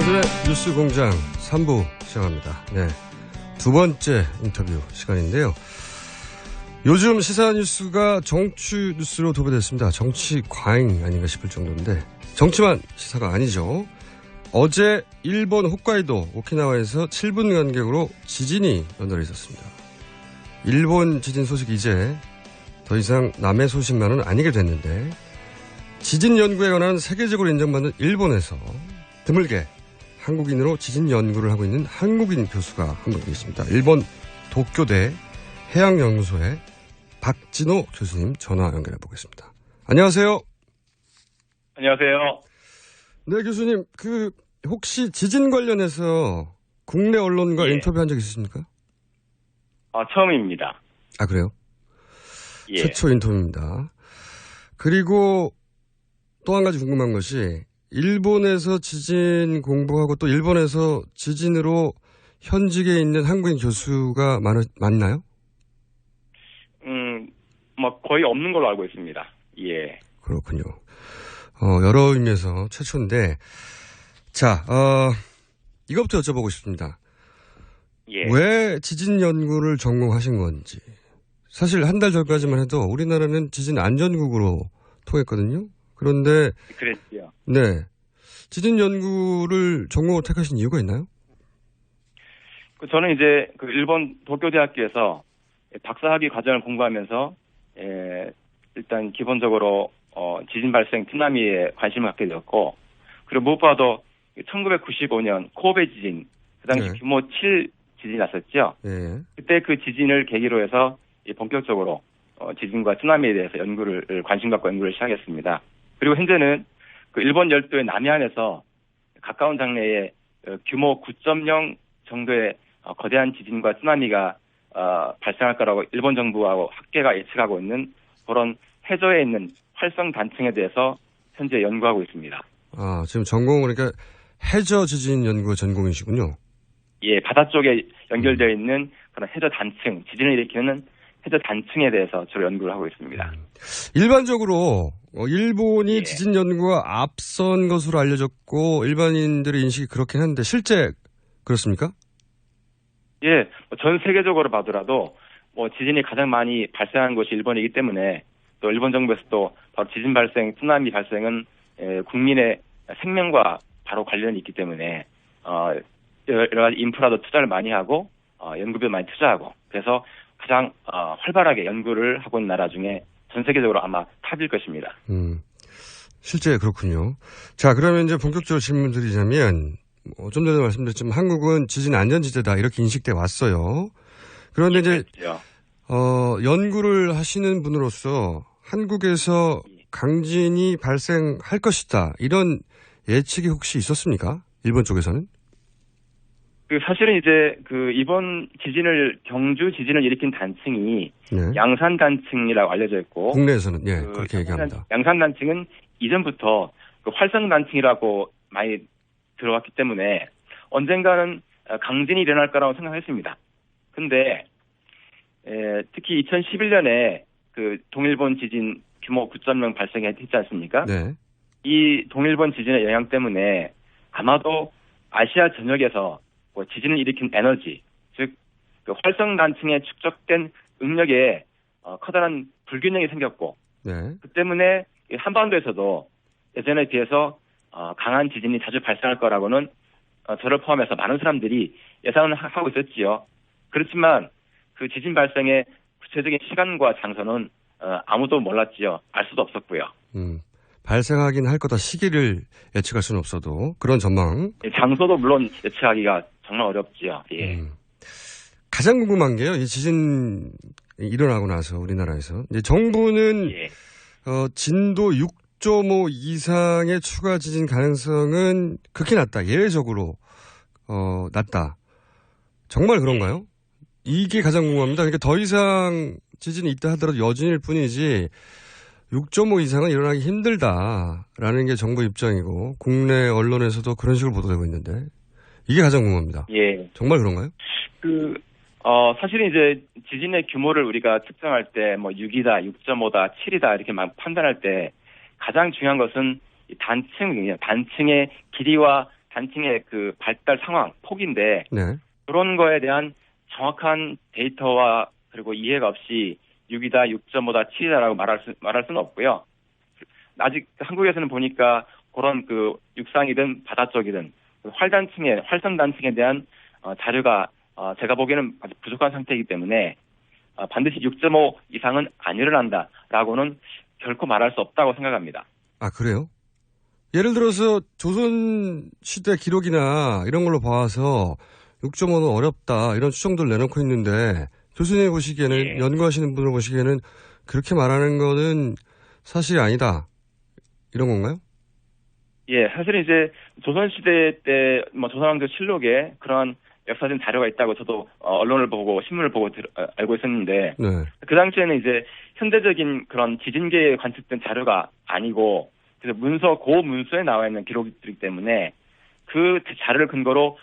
오늘의 뉴스공장 3부 시작합니다. 네, 두 번째 인터뷰 시간인데요. 요즘 시사 뉴스가 정치 뉴스로 도배됐습니다. 정치 과잉 아닌가 싶을 정도인데 정치만 시사가 아니죠. 어제 일본 홋카이도 오키나와에서 7분 간격으로 지진이 연달아 있었습니다. 일본 지진 소식이 이제 더 이상 남의 소식만은 아니게 됐는데 지진 연구에 관한 세계적으로 인정받는 일본에서 드물게 한국인으로 지진 연구를 하고 있는 한국인 교수가 한 분 계십니다. 일본 도쿄대 해양연구소의 박진호 교수님 전화 연결해 보겠습니다. 안녕하세요. 안녕하세요. 네, 교수님. 혹시 지진 관련해서 국내 언론과 인터뷰한 적 있으십니까? 처음입니다. 아, 그래요? 예. 최초 인터뷰입니다. 그리고 또 한 가지 궁금한 것이 일본에서 지진 공부하고 또 일본에서 지진으로 현직에 있는 한국인 교수가 많나요? 거의 없는 걸로 알고 있습니다. 예. 그렇군요. 여러 의미에서 최초인데, 자, 이것부터 여쭤보고 싶습니다. 예. 왜 지진 연구를 전공하신 건지. 사실 한 달 전까지만 해도 우리나라는 지진 안전국으로 통했거든요. 그런데 그랬죠. 네, 지진 연구를 전공으로 택하신 이유가 있나요? 저는 이제 일본 도쿄대학교에서 박사학위 과정을 공부하면서 일단 기본적으로 지진 발생 쓰나미에 관심을 갖게 되었고, 그리고 무엇보다도 1995년 코베 지진, 그 당시 네. 규모 7 지진이 났었죠. 네. 그때 그 지진을 계기로 해서 본격적으로 지진과 쓰나미에 대해서 관심 갖고 연구를 시작했습니다. 그리고 현재는 일본 열도의 남해안에서 가까운 장래에 규모 9.0 정도의 거대한 지진과 쓰나미가 발생할 거라고 일본 정부하고 학계가 예측하고 있는 그런 해저에 있는 활성 단층에 대해서 현재 연구하고 있습니다. 아, 지금 전공은 그러니까 해저 지진 연구 전공이시군요. 예, 바다 쪽에 연결되어 있는 그런 해저 단층, 지진을 일으키는 해저 단층에 대해서 주로 연구를 하고 있습니다. 일반적으로 일본이 예. 지진 연구가 앞선 것으로 알려졌고 일반인들의 인식이 그렇긴 한데 실제 그렇습니까? 예, 전 세계적으로 봐더라도 지진이 가장 많이 발생하는 곳이 일본이기 때문에 또 일본 정부에서 또 바로 지진 발생, 쓰나미 발생은 국민의 생명과 바로 관련이 있기 때문에 여러 가지 인프라도 투자를 많이 하고 연구비도 많이 투자하고 그래서 가장 활발하게 연구를 하고 있는 나라 중에 전 세계적으로 아마 탑일 것입니다. 실제 그렇군요. 자, 그러면 이제 본격적으로 질문 드리자면 좀 전에 말씀드렸지만 한국은 지진 안전지대다 이렇게 인식돼 왔어요. 그런데 이제 연구를 하시는 분으로서 한국에서 강진이 발생할 것이다 이런 예측이 혹시 있었습니까? 일본 쪽에서는? 사실은 이제 이번 경주 지진을 일으킨 단층이 네. 양산 단층이라고 알려져 있고 국내에서는 그렇게 얘기합니다. 양산 단층은 이전부터 활성 단층이라고 많이 들어왔기 때문에 언젠가는 강진이 일어날 거라고 생각했습니다. 근데 특히 2011년에 동일본 지진 규모 9.0 발생했지 않습니까? 네. 이 동일본 지진의 영향 때문에 아마도 아시아 전역에서 지진을 일으킨 에너지, 즉 활성 단층에 축적된 응력에 커다란 불균형이 생겼고, 네. 그 때문에 한반도에서도 예전에 비해서 강한 지진이 자주 발생할 거라고는 저를 포함해서 많은 사람들이 예상을 하고 있었지요. 그렇지만 그 지진 발생의 구체적인 시간과 장소는 아무도 몰랐지요. 알 수도 없었고요. 발생하긴 할 거다. 시기를 예측할 수는 없어도 그런 전망. 장소도 물론 예측하기가 정말 어렵지요. 예. 가장 궁금한 게요. 이 지진 일어나고 나서 우리나라에서 이제 정부는 진도 6.5 이상의 추가 지진 가능성은 극히 낮다. 예외적으로 낮다. 정말 그런가요? 이게 가장 궁금합니다. 그러니까 더 이상 지진이 있다 하더라도 여진일 뿐이지 6.5 이상은 일어나기 힘들다라는 게 정부 입장이고 국내 언론에서도 그런 식으로 보도되고 있는데 이게 가장 궁금합니다. 예. 정말 그런가요? 사실은 이제 지진의 규모를 우리가 측정할 때 6이다, 6.5다, 7이다 이렇게 판단할 때 가장 중요한 것은 단층이에요. 단층의 길이와 단층의 그 발달 상황, 폭인데 네. 그런 거에 대한 정확한 데이터와 그리고 이해가 없이 6이다, 6.5다, 7이다라고 말할 수는 없고요. 아직 한국에서는 보니까 그런 그 육상이든 바다 쪽이든 활성 단층에 대한 자료가 제가 보기에는 아주 부족한 상태이기 때문에 반드시 6.5 이상은 안 일어난다라고는 결코 말할 수 없다고 생각합니다. 아, 그래요? 예를 들어서 조선시대 기록이나 이런 걸로 봐서 6.5는 어렵다 이런 추정들 내놓고 있는데 교수님 보시기에는 예. 연구하시는 분을 보시기에는 그렇게 말하는 거는 사실이 아니다 이런 건가요? 예, 사실 이제 조선시대 때 조선왕조 실록에 그런 역사적인 자료가 있다고 저도 언론을 보고 신문을 보고 알고 있었는데 네. 그 당시에는 이제 현대적인 그런 지진계에 관측된 자료가 아니고 그래서 고문서에 나와 있는 기록이기 때문에 그 자료를 근거로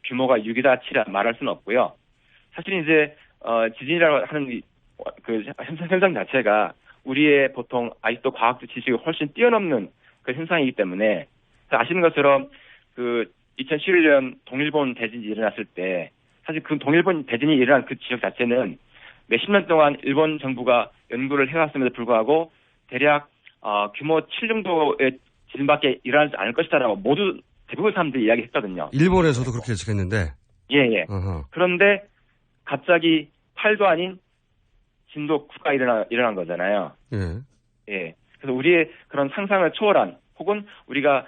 규모가 6이다 7이다 말할 수는 없고요. 사실 이제 지진이라고 하는 그 현상 자체가 우리의 보통 아직도 과학적 지식을 훨씬 뛰어넘는 그 현상이기 때문에 아시는 것처럼 그 2011년 동일본 대진이 일어났을 때 사실 그 동일본 대진이 일어난 그 지역 자체는 몇십 년 동안 일본 정부가 연구를 해왔음에도 불구하고 대략 규모 7 정도의 지진밖에 일어나지 않을 것이다라고 대부분 사람들이 이야기했거든요. 일본에서도 그렇게 예측했는데. 예. 어허. 그런데 갑자기 8도 아닌 진도 9가 일어난 거잖아요. 예. 예. 그래서 우리의 그런 상상을 초월한 혹은 우리가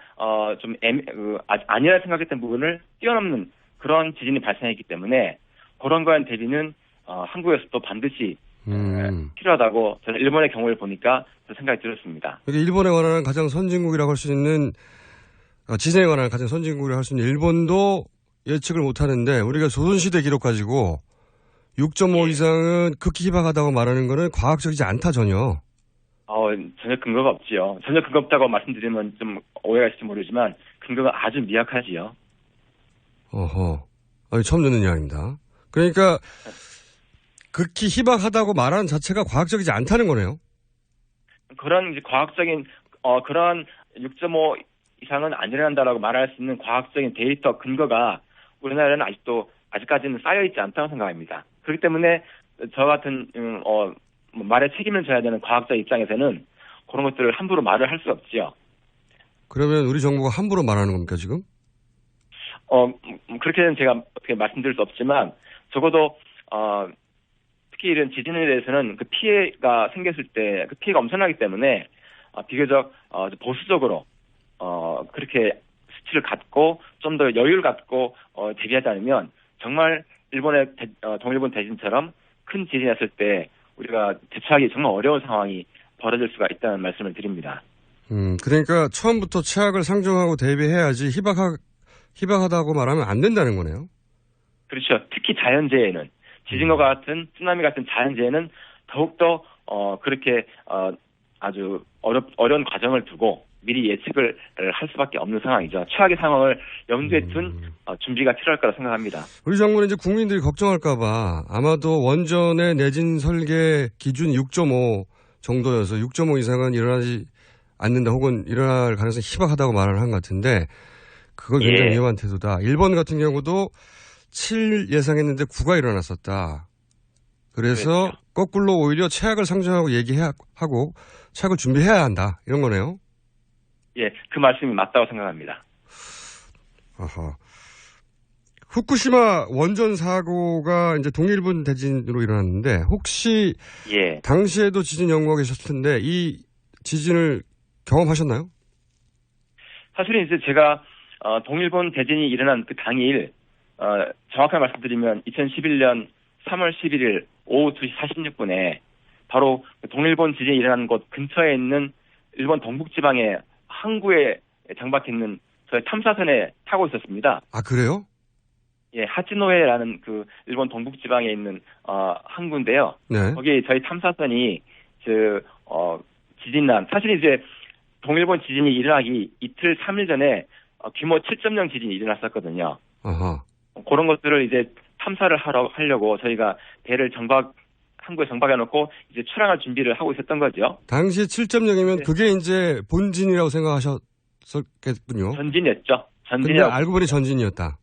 아니라 생각했던 부분을 뛰어넘는 그런 지진이 발생했기 때문에 그런 거에 대비는 한국에서도 반드시 필요하다고 저는 일본의 경우를 보니까 생각이 들었습니다. 일본에 관한 가장 선진국이라고 할 수 있는 지진에 관한 가장 선진국이라고 할 수 있는 일본도 예측을 못하는데 우리가 조선시대 기록 가지고 6.5 예. 이상은 극히 희박하다고 말하는 거는 과학적이지 않다 전혀. 전혀 근거가 없지요. 전혀 근거 없다고 말씀드리면 좀 오해가 있을지 모르지만 근거가 아주 미약하지요. 어허. 처음 듣는 이야기입니다. 그러니까 극히 희박하다고 말하는 자체가 과학적이지 않다는 거네요. 그런 이제 과학적인 그런 6.5 이상은 안 일어난다라고 말할 수 있는 과학적인 데이터 근거가 우리나라에는 아직까지는 쌓여 있지 않다고 생각합니다. 그렇기 때문에 저 같은 말에 책임을 져야 되는 과학자 입장에서는 그런 것들을 함부로 말을 할 수 없지요. 그러면 우리 정부가 함부로 말하는 겁니까 지금? 그렇게는 제가 어떻게 말씀드릴 수 없지만 적어도 특히 이런 지진에 대해서는 그 피해가 생겼을 때 그 피해가 엄청나기 때문에 비교적 보수적으로 그렇게 수치를 갖고 좀 더 여유를 갖고 대비하지 않으면 정말 일본의 동일본 대진처럼 큰 지진이었을 때 우리가 대처하기 정말 어려운 상황이 벌어질 수가 있다는 말씀을 드립니다. 그러니까 처음부터 최악을 상정하고 대비해야지 희박하다고 말하면 안 된다는 거네요. 그렇죠. 특히 자연재해는 지진과 같은 쓰나미 같은 자연재해는 더욱더 그렇게 아주 어려운 과정을 두고 미리 예측을 할 수밖에 없는 상황이죠. 최악의 상황을 염두에 둔 준비가 필요할 거라 생각합니다. 우리 정부는 이제 국민들이 걱정할까봐 아마도 원전의 내진 설계 기준 6.5 정도여서 6.5 이상은 일어나지 않는다 혹은 일어날 가능성이 희박하다고 말을 한 것 같은데 그건 굉장히 위험한 태도다. 일본 같은 경우도 7 예상했는데 9가 일어났었다. 그래서 그렇죠. 거꾸로 오히려 최악을 상정하고 얘기하고 최악을 준비해야 한다. 이런 거네요. 예, 그 말씀이 맞다고 생각합니다. 아하. 후쿠시마 원전 사고가 이제 동일본 대진으로 일어났는데 혹시 당시에도 지진 연구하고 계셨을 텐데 이 지진을 경험하셨나요? 사실은 이제 제가 동일본 대진이 일어난 그 당일 정확하게 말씀드리면 2011년 3월 11일 오후 2시 46분에 바로 동일본 지진이 일어난 곳 근처에 있는 일본 동북지방의 항구에 장박해 있는 저희 탐사선에 타고 있었습니다. 아, 그래요? 예, 하치노에라는 그 일본 동북지방에 있는 항구인데요. 네. 거기 저희 탐사선이 지진난 사실 이제 동일본 지진이 일어나기 이틀 3일 전에 규모 7.0 지진이 일어났었거든요. 아하. 그런 것들을 이제 탐사를 하려고 저희가 배를 항구에 정박해놓고 이제 출항할 준비를 하고 있었던 거죠. 당시 7.0이면 그게 이제 본진이라고 생각하셨겠군요. 전진이었죠. 근데 알고 보니 전진이었다.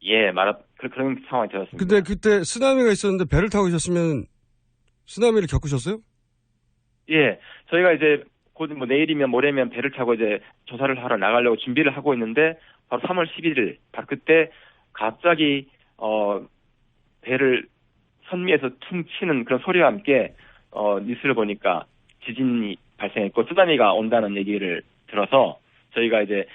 예, 그런 상황이 되었습니다. 근데 그때 쓰나미가 있었는데 배를 타고 계셨으면 쓰나미를 겪으셨어요? 예, 저희가 이제 곧 뭐 내일이면 모레면 배를 타고 이제 조사를 하러 나가려고 준비를 하고 있는데 바로 3월 11일 바로 그때 갑자기 배를 선미에서 퉁 치는 그런 소리와 함께 뉴스를 보니까 지진이 발생했고 쓰나미가 온다는 얘기를 들어서 저희가 이제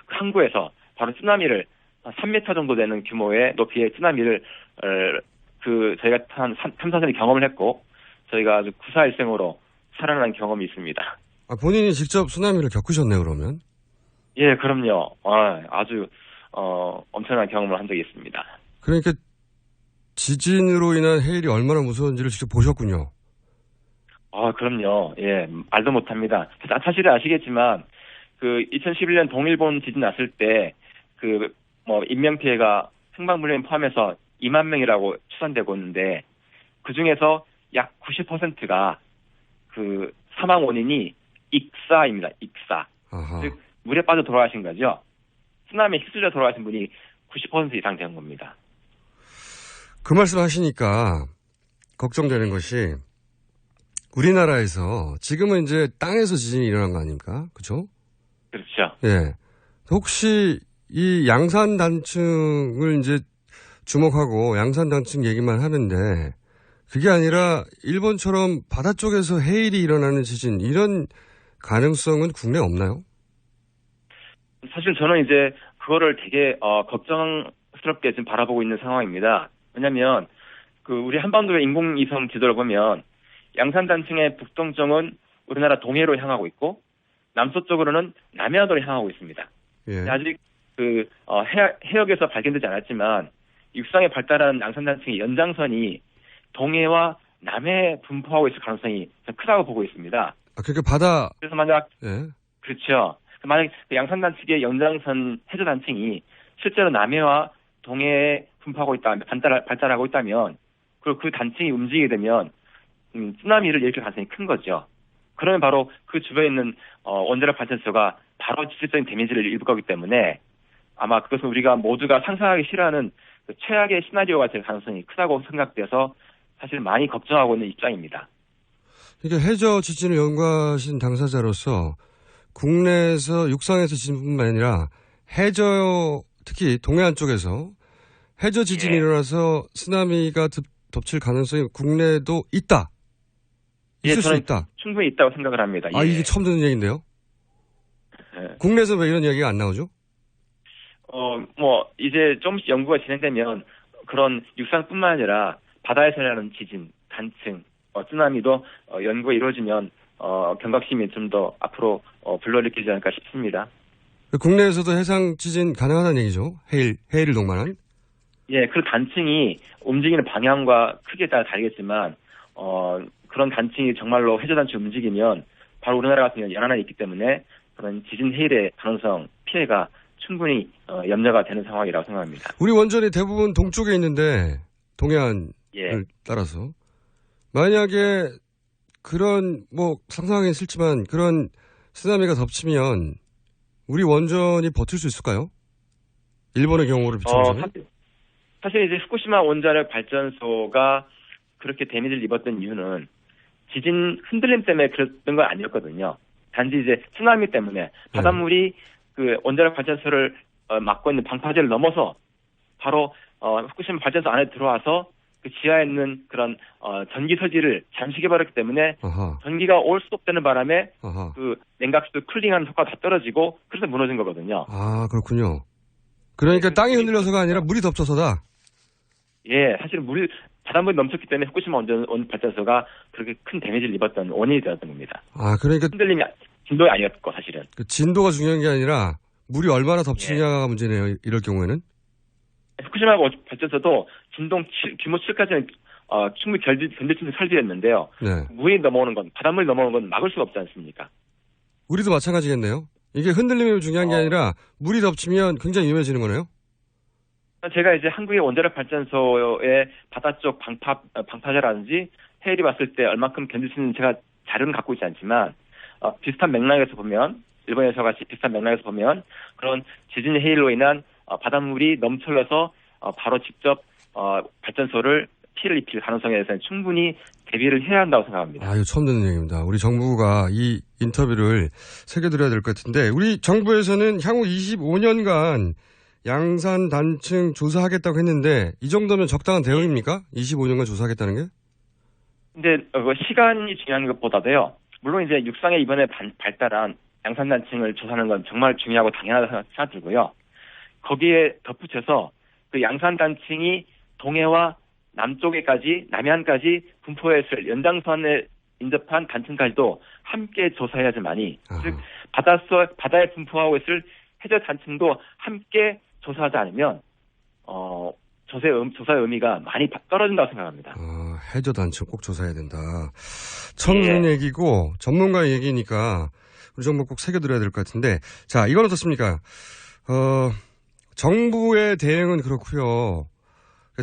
항구에서 바로 쓰나미를 3m 정도 되는 규모의 높이의 쓰나미를 저희가 탐사선이 경험을 했고 저희가 아주 구사일생으로 살아난 경험이 있습니다. 본인이 직접 쓰나미를 겪으셨네요, 그러면? 예, 그럼요. 아주 엄청난 경험을 한 적이 있습니다. 그러니까 지진으로 인한 해일이 얼마나 무서운지를 직접 보셨군요. 그럼요. 예, 말도 못합니다. 사실은 아시겠지만 2011년 동일본 지진 났을 때 인명피해가 행방불명 포함해서 2만 명이라고 추산되고 있는데 그 중에서 약 90%가 사망 원인이 익사입니다. 익사. 아하. 즉 물에 빠져 돌아가신 거죠. 쓰나미에 휩쓸려 돌아가신 분이 90% 이상 된 겁니다. 그 말씀 하시니까 걱정되는 것이 우리나라에서 지금은 이제 땅에서 지진이 일어난 거 아닙니까? 그렇죠? 그렇죠. 예. 혹시 이 양산 단층을 이제 주목하고 양산 단층 얘기만 하는데 그게 아니라 일본처럼 바다 쪽에서 해일이 일어나는 지진 이런 가능성은 국내에 없나요? 사실 저는 이제 그거를 되게 걱정스럽게 지금 바라보고 있는 상황입니다. 왜냐하면 우리 한반도의 인공위성 지도를 보면 양산 단층의 북동쪽은 우리나라 동해로 향하고 있고 남서쪽으로는 남해안으로 향하고 있습니다. 예. 아직 해역에서 발견되지 않았지만 육상에 발달한 양산 단층의 연장선이 동해와 남해에 분포하고 있을 가능성이 크다고 보고 있습니다. 그러니까 바다. 그래서 만약 예. 그렇죠. 만약 양산 단층의 연장선 해저 단층이 실제로 남해와 동해에 분포하고 있다면 발달하고 있다면 그리고 그 단층이 움직이게 되면 쓰나미를 일으킬 가능성이 큰 거죠. 그러면 바로 그 주변에 있는 원자력 발전소가 바로 직접적인 데미지를 입을 거기 때문에 아마 그것은 우리가 모두가 상상하기 싫어하는 최악의 시나리오가 될 가능성이 크다고 생각돼서 사실 많이 걱정하고 있는 입장입니다. 그러니까 해저 지진을 연구하신 당사자로서 국내에서 육상에서 지진뿐만 아니라 해저 특히 동해안 쪽에서 해저 지진이 일어나서 쓰나미가 덮칠 가능성이 국내에도 있다. 있을 수 있다. 충분히 있다고 생각을 합니다. 이게 처음 듣는 얘기인데요. 예. 국내에서 왜 이런 이야기가 안 나오죠? 이제 조금씩 연구가 진행되면 그런 육상뿐만 아니라 바다에서 일어나는 지진, 단층, 쓰나미도 연구가 이루어지면 경각심이 좀 더 앞으로 불러일으키지 않을까 싶습니다. 국내에서도 해상 지진 가능하다는 얘기죠. 해일을 동반한. 예, 그 단층이 움직이는 방향과 크기에 따라 다르겠지만 그런 단층이 정말로 해저 단층이 움직이면 바로 우리나라 같은 경우는 연안에 있기 때문에 그런 지진 해일의 가능성, 피해가 충분히 염려가 되는 상황이라고 생각합니다. 우리 원전이 대부분 동쪽에 있는데 동해안을 따라서 만약에 그런 상상하기는 싫지만 그런 쓰나미가 덮치면 우리 원전이 버틸 수 있을까요? 일본의 경우를 비춰보자면. 사실 이제 후쿠시마 원자력 발전소가 그렇게 데미지를 입었던 이유는 지진 흔들림 때문에 그랬던 건 아니었거든요. 단지 이제 쓰나미 때문에 바닷물이 그 원자력 발전소를 막고 있는 방파제를 넘어서 바로 후쿠시마 발전소 안에 들어와서 그 지하에 있는 그런 전기 서지를 잠식해버렸기 때문에 전기가 올 수없다는 바람에 그 냉각수도 쿨링하는 효과가 다 떨어지고 그래서 무너진 거거든요. 그렇군요. 그러니까 땅이 흔들려서가 아니라 물이 덮쳐서다. 예, 사실 바닷물이 넘쳤기 때문에 후쿠시마 발전소가 그렇게 큰 데미지를 입었던 원인이 되었던 겁니다. 그러니까 흔들림이 진도가 아니었고 사실은. 그 진도가 중요한 게 아니라 물이 얼마나 덮치냐가 문제네요. 이럴 경우에는. 후쿠시마 발전소도 진동 규모 7까지는 충분히 견딜 수 있는 설비였는데요. 물이 넘어오는 건, 바닷물이 넘어오는 건 막을 수가 없지 않습니까? 우리도 마찬가지겠네요. 이게 흔들림이 중요한 게 아니라 물이 덮치면 굉장히 위험해지는 거네요. 제가 이제 한국의 원자력 발전소의 바다 쪽 방파제라든지 해일이 왔을 때 얼마큼 견딜 수 있는 제가 자료는 갖고 있지 않지만 비슷한 맥락에서 보면 일본에서 같이 비슷한 맥락에서 보면 그런 지진 해일로 인한 바닷물이 넘쳐흘러서 바로 직접 발전소를 피해를 입힐 가능성에 대해서는 충분히 대비를 해야 한다고 생각합니다. 이거 처음 듣는 얘기입니다. 우리 정부가 이 인터뷰를 새겨드려야 될 것 같은데 우리 정부에서는 향후 25년간 양산 단층 조사하겠다고 했는데 이 정도면 적당한 대응입니까? 25년간 조사하겠다는 게? 근데 시간이 중요한 것보다도요. 물론 이제 육상에 이번에 발달한 양산 단층을 조사하는 건 정말 중요하고 당연하다고 생각 들고요. 거기에 덧붙여서 그 양산 단층이 동해와 남쪽에까지 남해안까지 분포했을 연장선에 인접한 단층까지도 함께 조사해야지만이 즉 바다에 분포하고 있을 해저 단층도 함께 조사하지 않으면 조사의 의미가 많이 떨어진다고 생각합니다. 해저 단층 꼭 조사해야 된다. 처음 듣는 얘기고 전문가의 얘기니까 우리 정부 꼭 새겨들어야 될 것 같은데 자 이건 어떻습니까? 정부의 대응은 그렇고요.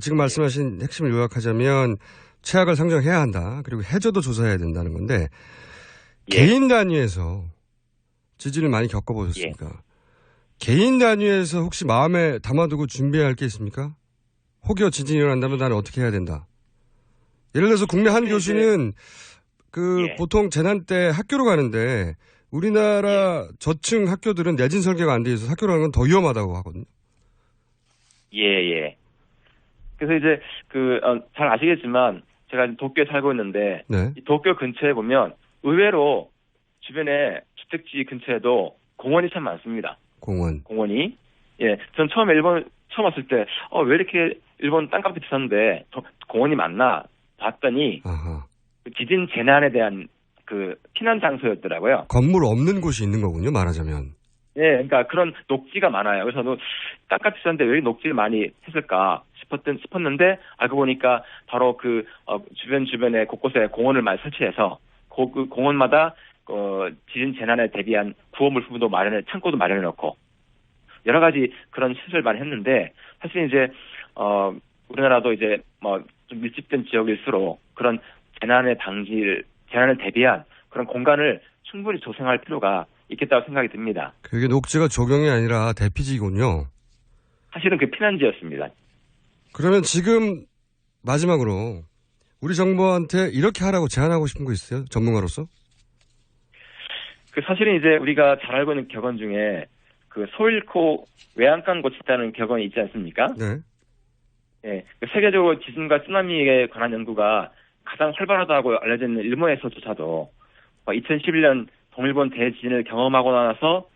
지금 말씀하신 핵심을 요약하자면 최악을 상정해야 한다. 그리고 해저도 조사해야 된다는 건데 개인 단위에서 지진을 많이 겪어보셨습니까? 개인 단위에서 혹시 마음에 담아두고 준비해야 할 게 있습니까? 혹여 지진이 일어난다면 나는 어떻게 해야 된다. 예를 들어서 국내 한 교수는 보통 재난 때 학교로 가는데 우리나라 저층 학교들은 내진 설계가 안 돼 있어서 학교로 가는 건 더 위험하다고 하거든요. 예. 그래서 이제 잘 아시겠지만 제가 도쿄에 살고 있는데 이 도쿄 근처에 보면 의외로 주변에 주택지 근처에도 공원이 참 많습니다. 공원이. 예, 전 처음에 일본 처음 왔을 때 왜 이렇게 일본 땅값이 비싼데 공원이 많나 봤더니 지진 재난에 대한 피난 장소였더라고요. 건물 없는 곳이 있는 거군요, 말하자면. 예, 그러니까 그런 녹지가 많아요. 그래서 땅값 비싼데 왜 녹지를 많이 했을까 싶었는데 알고 보니까 바로 주변에 곳곳에 공원을 많이 설치해서 그 공원마다 지진 재난에 대비한 구호 물품도 창고도 마련해 놓고 여러 가지 그런 시설을 많이 했는데 사실 이제 우리나라도 이제 좀 밀집된 지역일수록 그런 재난을 대비한 그런 공간을 충분히 조성할 필요가 있겠다고 생각이 듭니다. 그게 녹지가 조경이 아니라 대피지군요. 사실은 피난지였습니다. 그러면 지금 마지막으로 우리 정부한테 이렇게 하라고 제안하고 싶은 거 있어요? 전문가로서? 사실은 이제 우리가 잘 알고 있는 격언 중에 소잃고 외양간 고치다는 격언이 있지 않습니까? 네. 예, 세계적으로 지진과 쓰나미에 관한 연구가 가장 활발하다고 알려져 있는 일본에서조차도 2011년 동일본 대지진을 경험하고 나서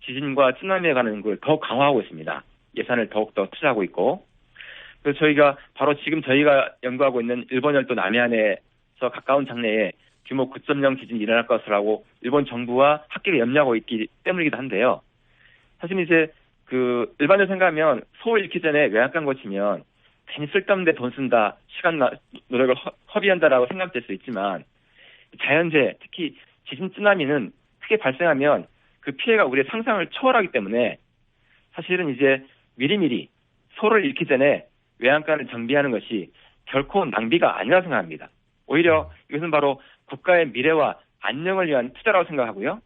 지진과 쓰나미에 관한 연구를 더욱 강화하고 있습니다. 예산을 더욱더 투자하고 있고. 그래서 저희가 저희가 연구하고 있는 일본 열도 남해안에서 가까운 장래에 규모 9.0 지진이 일어날 것이라고 일본 정부와 학계가 염려하고 있기 때문이기도 한데요. 사실 이제 일반적으로 생각하면 소 잃기 전에 외양간 고치면 괜히 쓸데없는데 돈 쓴다, 시간 노력을 허비한다라고 생각될 수 있지만 자연재해, 특히 지진 쓰나미는 크게 발생하면 그 피해가 우리의 상상을 초월하기 때문에 사실은 이제 미리미리 소를 잃기 전에 외양간을 정비하는 것이 결코 낭비가 아니라고 생각합니다. 오히려 이것은 바로 국가의 미래와 안녕을 위한 투자라고 생각하고요.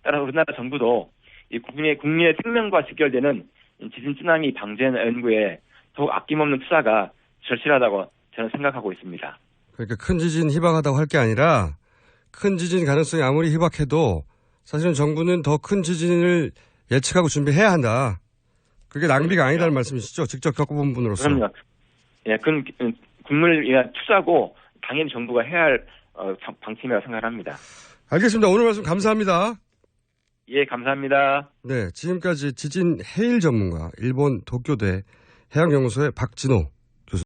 따라서 우리나라 정부도 이 국민의 생명과 직결되는 지진 쓰나미 방제 연구에 더욱 아낌없는 투자가 절실하다고 저는 생각하고 있습니다. 그러니까 큰 지진 희박하다고 할 게 아니라 큰 지진 가능성이 아무리 희박해도 사실은 정부는 더 큰 지진을 예측하고 준비해야 한다. 그게 낭비가 아니다는 말씀이시죠? 직접 겪어본 분으로서. 그럼요. 예, 그건 국민을 위한 투자고 당연히 정부가 해야 할 방침이라고 생각합니다. 알겠습니다. 오늘 말씀 감사합니다. 예, 감사합니다. 네, 지금까지 지진 해일 전문가 일본 도쿄대 해양연구소의 박진호